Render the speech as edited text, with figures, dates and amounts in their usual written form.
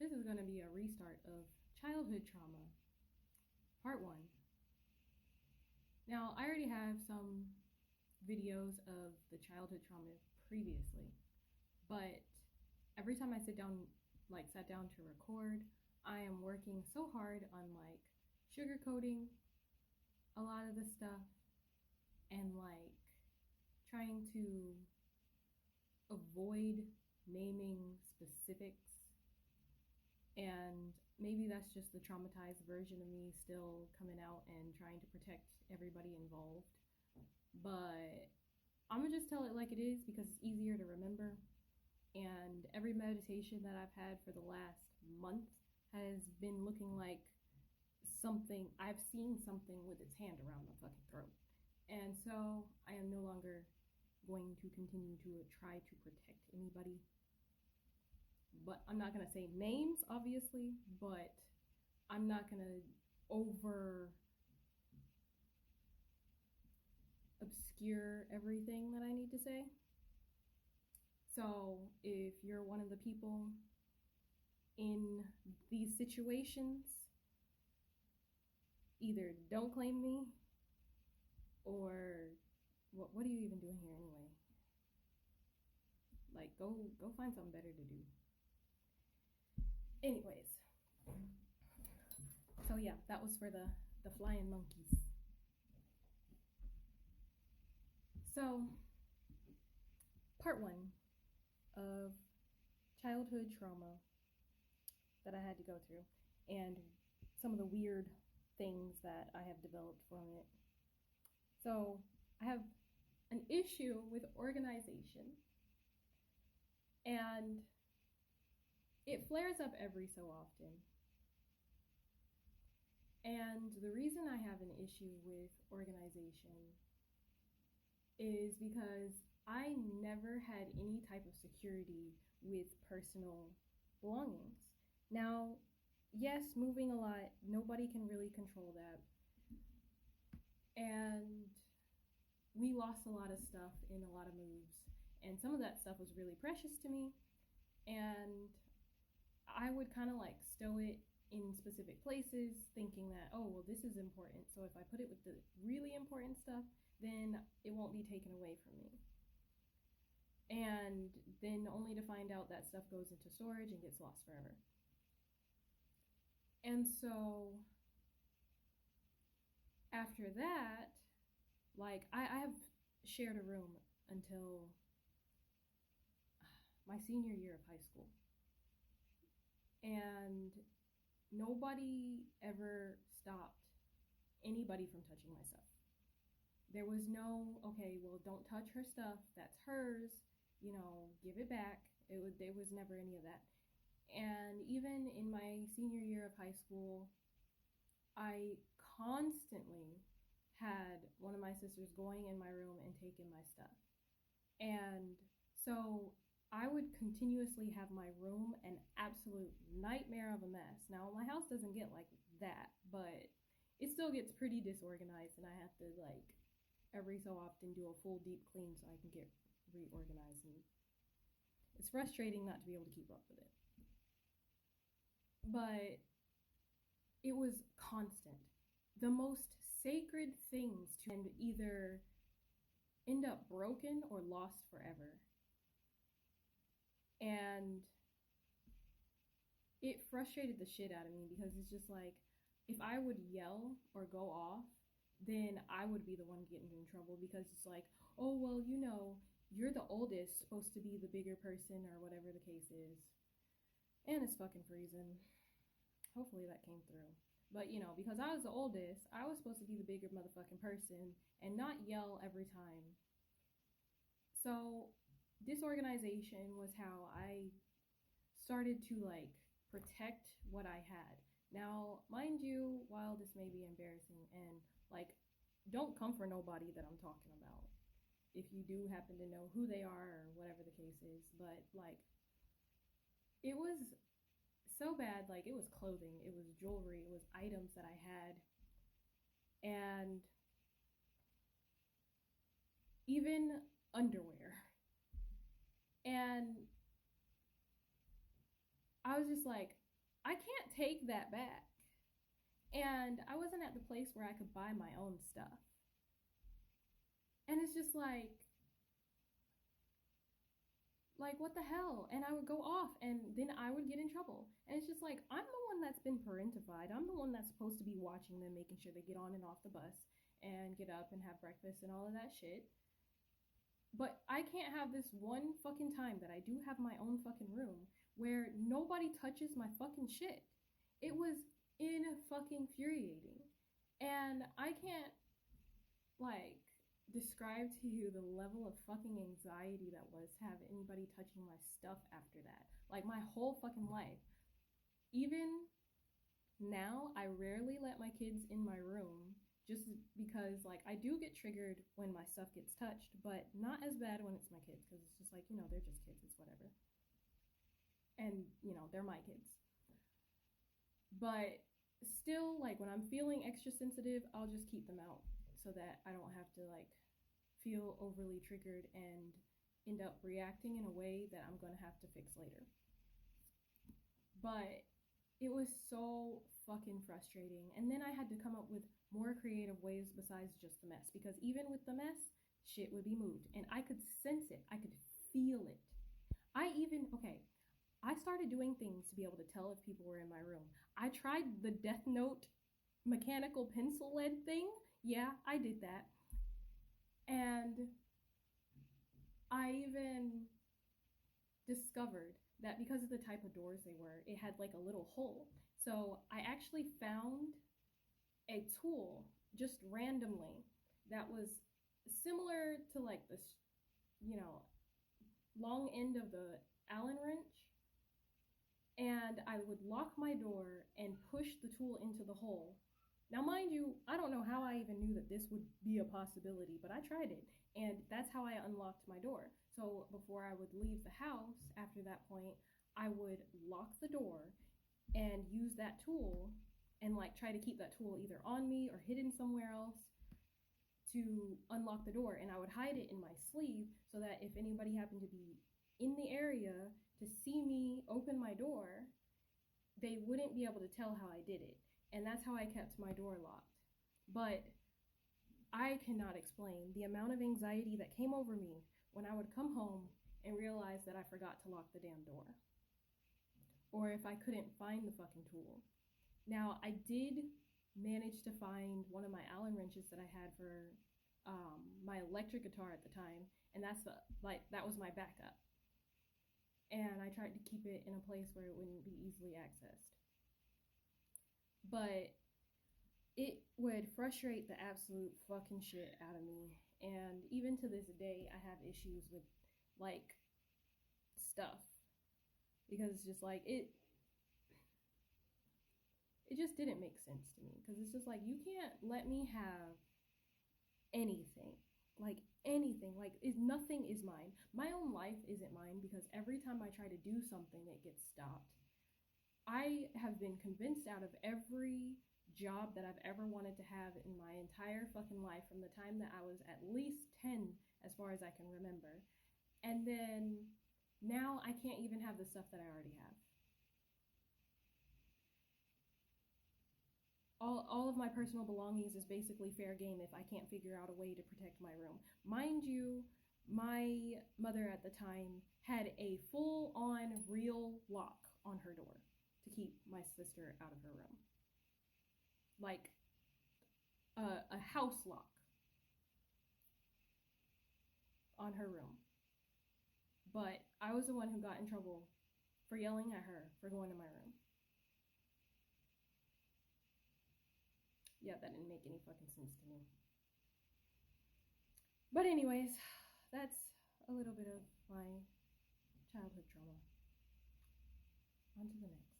this is going to be a restart of childhood trauma, part one. Now, I already have some videos of the childhood trauma previously, but every time I sat down to record, I am working so hard on sugarcoating a lot of the stuff and trying to avoid naming specifics. And maybe that's just the traumatized version of me still coming out and trying to protect everybody involved. But I'm gonna just tell it like it is because it's easier to remember. And every meditation that I've had for the last month has been looking like I've seen something with its hand around my fucking throat. And so I am no longer going to continue to try to protect anybody. But I'm not going to say names, obviously, but I'm not going to over obscure everything that I need to say. So if you're one of the people in these situations, either don't claim me or what are you even doing here anyway? Go find something better to do. Anyways, so yeah, that was for the flying monkeys. So, part one of childhood trauma that I had to go through, and some of the weird things that I have developed from it. So, I have an issue with organization, and it flares up every so often. And the reason I have an issue with organization is because I never had any type of security with personal belongings. Now, yes, moving a lot, nobody can really control that. And we lost a lot of stuff in a lot of moves. And some of that stuff was really precious to me. And I would kind of stow it in specific places, thinking that, oh, well, this is important. So if I put it with the really important stuff, then it won't be taken away from me. And then only to find out that stuff goes into storage and gets lost forever. And so after that, I have shared a room until my senior year of high school. And nobody ever stopped anybody from touching my stuff. There was no, okay, well, don't touch her stuff. That's hers. Give it back. There was never any of that. And even in my senior year of high school, I constantly had one of my sisters going in my room and taking my stuff. And so I would continuously have my room an absolute nightmare of a mess. Now, my house doesn't get like that, but it still gets pretty disorganized, and I have to every so often do a full deep clean so I can get reorganized. And it's frustrating not to be able to keep up with it. But it was constant. The most sacred things to either end up broken or lost forever. And it frustrated the shit out of me because it's just if I would yell or go off, then I would be the one getting in trouble because it's oh, well, you're the oldest, supposed to be the bigger person or whatever the case is. And it's fucking freezing. Hopefully that came through. But, because I was the oldest, I was supposed to be the bigger motherfucking person and not yell every time. So, disorganization was how I started to, protect what I had. Now, mind you, while this may be embarrassing and, don't come for nobody that I'm talking about, if you do happen to know who they are or whatever the case is, but, it was so bad. It was clothing, it was jewelry, it was items that I had, and even underwear. And I was just I can't take that back. And I wasn't at the place where I could buy my own stuff. And it's just like what the hell? And I would go off and then I would get in trouble. And it's just like, I'm the one that's been parentified. I'm the one that's supposed to be watching them, making sure they get on and off the bus and get up and have breakfast and all of that shit. But I can't have this one fucking time that I do have my own fucking room where nobody touches my fucking shit. It was fucking-infuriating. And I can't, like, describe to you the level of fucking anxiety that was to have anybody touching my stuff after that. Like, my whole fucking life. Even now, I rarely let my kids in my room just because, like, I do get triggered when my stuff gets touched, but not as bad when it's my kids, because it's just like, they're just kids, it's whatever. And, they're my kids. But still, like, when I'm feeling extra sensitive, I'll just keep them out so that I don't have to, like, feel overly triggered and end up reacting in a way that I'm going to have to fix later. But it was so fucking frustrating. And then I had to come up with more creative ways besides just the mess, because even with the mess, shit would be moved. And I could sense it. I could feel it. I started doing things to be able to tell if people were in my room. I tried the Death Note mechanical pencil lead thing. Yeah, I did that. And I even discovered that because of the type of doors they were, it had like a little hole. So I actually found a tool just randomly that was similar to like this, long end of the Allen wrench. And I would lock my door and push the tool into the hole. Now, mind you, I don't know how I even knew that this would be a possibility, but I tried it. And that's how I unlocked my door. So before I would leave the house, after that point, I would lock the door and use that tool and like try to keep that tool either on me or hidden somewhere else to unlock the door. And I would hide it in my sleeve so that if anybody happened to be in the area to see me open my door, they wouldn't be able to tell how I did it. And that's how I kept my door locked. But I cannot explain the amount of anxiety that came over me when I would come home and realize that I forgot to lock the damn door. Or if I couldn't find the fucking tool. Now, I did manage to find one of my Allen wrenches that I had for my electric guitar at the time, and that was my backup. And I tried to keep it in a place where it wouldn't be easily accessed. But it would frustrate the absolute fucking shit out of me. And even to this day, I have issues with, like, stuff. Because it's just like, it just didn't make sense to me. Because it's just like, you can't let me have anything. Like, anything. Like, nothing is mine. My own life isn't mine because every time I try to do something, it gets stopped. I have been convinced out of every job that I've ever wanted to have in my entire fucking life from the time that I was at least 10, as far as I can remember. And then now I can't even have the stuff that I already have. All of my personal belongings is basically fair game if I can't figure out a way to protect my room. Mind you, my mother at the time had a full-on real lock on her door to keep my sister out of her room. Like a house lock on her room. But I was the one who got in trouble for yelling at her for going to my room. Yeah, that didn't make any fucking sense to me. But anyways, that's a little bit of my childhood trauma. On to the next.